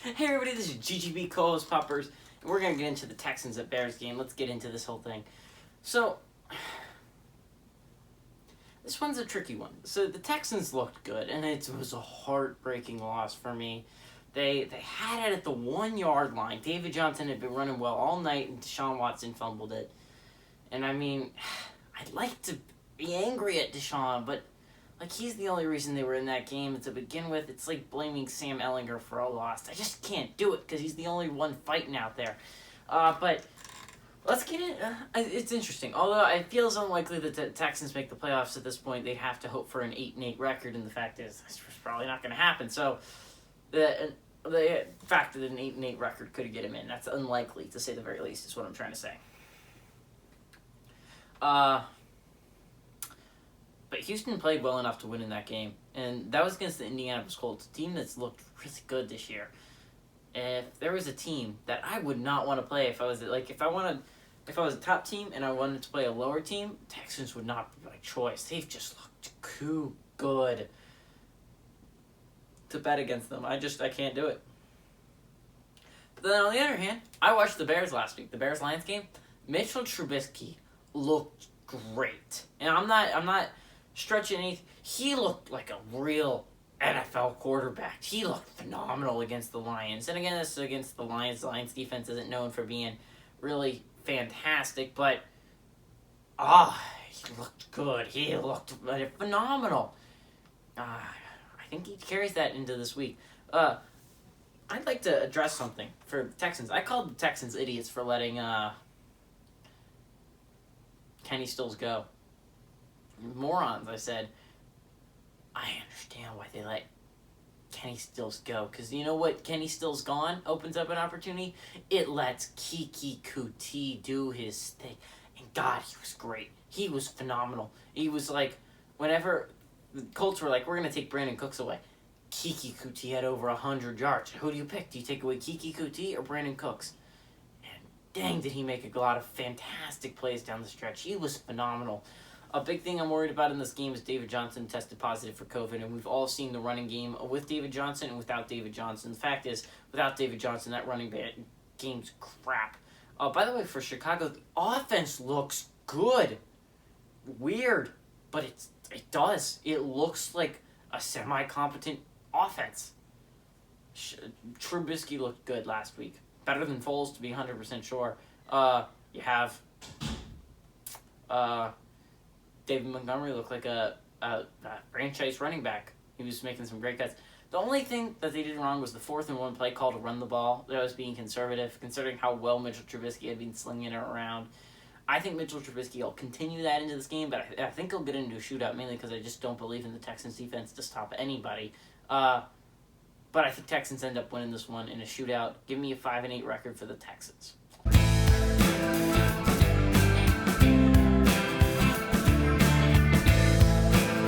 Hey everybody, this is GGB co-host Poppers, and we're going to get into the Texans at Bears game. Let's get into this whole thing. So, this one's a tricky one. So, the Texans looked good, and it was a heartbreaking loss for me. They had it at the 1 yard line. David Johnson had been running well all night, and Deshaun Watson fumbled it. And I mean, I'd like to be angry at Deshaun, but he's the only reason they were in that game to begin with. It's like blaming Sam Ellinger for a loss. I just can't do it because he's the only one fighting out there. But let's get in. It's interesting. Although it feels unlikely that the Texans make the playoffs at this point, they'd have to hope for an 8-8 record, and the fact is, it's probably not going to happen. So the fact that an 8-8 record could get him in, that's unlikely, to say the very least, is what I'm trying to say. But Houston played well enough to win in that game, and that was against the Indianapolis Colts, a team that's looked really good this year. If there was a team that I would not want to play, if I was a top team and I wanted to play a lower team, Texans would not be my choice. They've just looked too good to bet against them. I can't do it. But then on the other hand, I watched the Bears last week, the Bears-Lions game. Mitchell Trubisky looked great, and I'm not stretching anything. He looked like a real NFL quarterback. He looked phenomenal against the Lions. And again, this is against the Lions. The Lions defense isn't known for being really fantastic, but he looked good. He looked phenomenal. I think he carries that into this week. I'd like to address something for the Texans. I called the Texans idiots for letting Kenny Stills go. Morons, I said. I understand why they let Kenny Stills go, because you know what? Kenny Stills gone opens up an opportunity. It lets Kiki Kuti do his thing, and God, he was great. He was phenomenal. He was like, whenever the Colts were like, we're gonna take Brandon Cooks away, Kiki Kuti had over 100 yards. Who do you pick? Do you take away Kiki Kuti or Brandon Cooks? And dang, did he make a lot of fantastic plays down the stretch. He was phenomenal. A big thing I'm worried about in this game is David Johnson tested positive for COVID, and we've all seen the running game with David Johnson and without David Johnson. The fact is, without David Johnson, that running game's crap. By the way, for Chicago, the offense looks good. Weird, but it does. It looks like a semi-competent offense. Trubisky looked good last week. Better than Foles, to be 100% sure. You have David Montgomery looked like a franchise running back. He was making some great cuts. The only thing that they did wrong was the 4th and 1 play call to run the ball. That was being conservative, considering how well Mitchell Trubisky had been slinging it around. I think Mitchell Trubisky will continue that into this game, but I think he'll get into a shootout, mainly because I just don't believe in the Texans' defense to stop anybody. But I think Texans end up winning this one in a shootout. Give me a 5-8 record for the Texans.